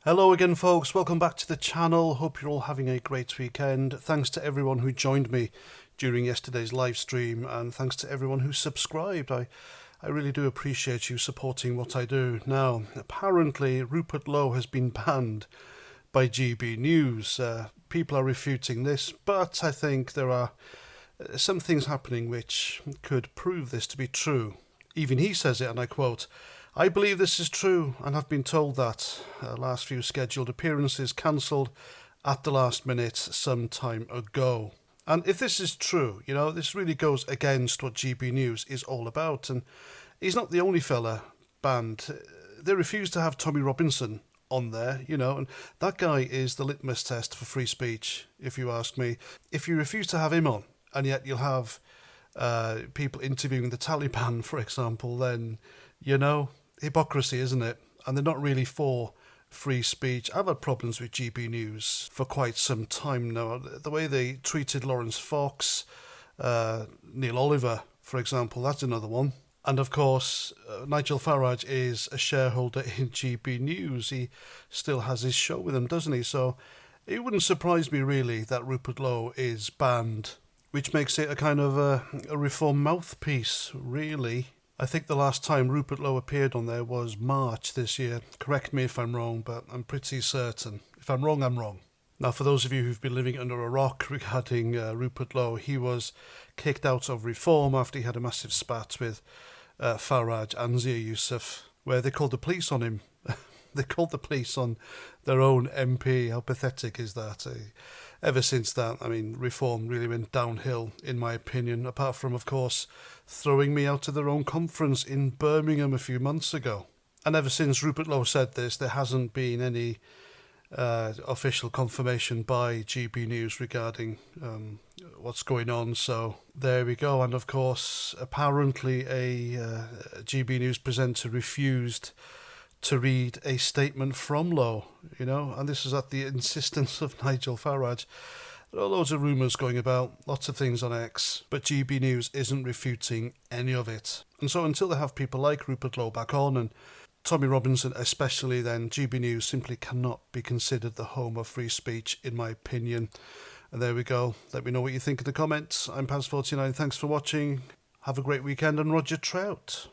Hello again, folks. Welcome back to the channel. Hope you're all having a great weekend. Thanks to everyone who joined me during yesterday's live stream, and thanks to everyone who subscribed. I really do appreciate you supporting what I do. Now, apparently, Rupert Lowe has been banned by GB News. People are refuting this, but I think there are some things happening which could prove this to be true. Even he says it, and I quote, "I believe this is true and have been told that. Last few scheduled appearances cancelled at the last minute some time ago." And if this is true, this really goes against what GB News is all about. And he's not the only fella banned. They refuse to have Tommy Robinson on there, and that guy is the litmus test for free speech, if you ask me. If you refuse to have him on, and yet you'll have people interviewing the Taliban, for example, then, hypocrisy, isn't it? And they're not really for free speech. I've had problems with GB News for quite some time now. The way they treated Lawrence Fox, Neil Oliver, for example, that's another one. And of course, Nigel Farage is a shareholder in GB News. He still has his show with them, doesn't he? So it wouldn't surprise me really that Rupert Lowe is banned, which makes it a kind of a reform mouthpiece, really. I think the last time Rupert Lowe appeared on there was March this year. Correct me if I'm wrong, but I'm pretty certain. If I'm wrong, I'm wrong. Now, for those of you who've been living under a rock regarding Rupert Lowe, he was kicked out of Reform after he had a massive spat with Farage and Zia Youssef, where they called the police on him. They called the police on their own MP. How pathetic is that? Ever since that, Reform really went downhill, in my opinion, apart from, of course, throwing me out of their own conference in Birmingham a few months ago. And ever since Rupert Lowe said this, there hasn't been any official confirmation by GB News regarding what's going on. So there we go. And of course, apparently a GB News presenter refused to read a statement from Lowe, and this is at the insistence of Nigel Farage. There are loads of rumours going about, lots of things on X, but GB News isn't refuting any of it. And so until they have people like Rupert Lowe back on, and Tommy Robinson especially, then GB News simply cannot be considered the home of free speech, in my opinion. And there we go. Let me know what you think in the comments. I'm Paz49. Thanks for watching. Have a great weekend, and Roger Trout.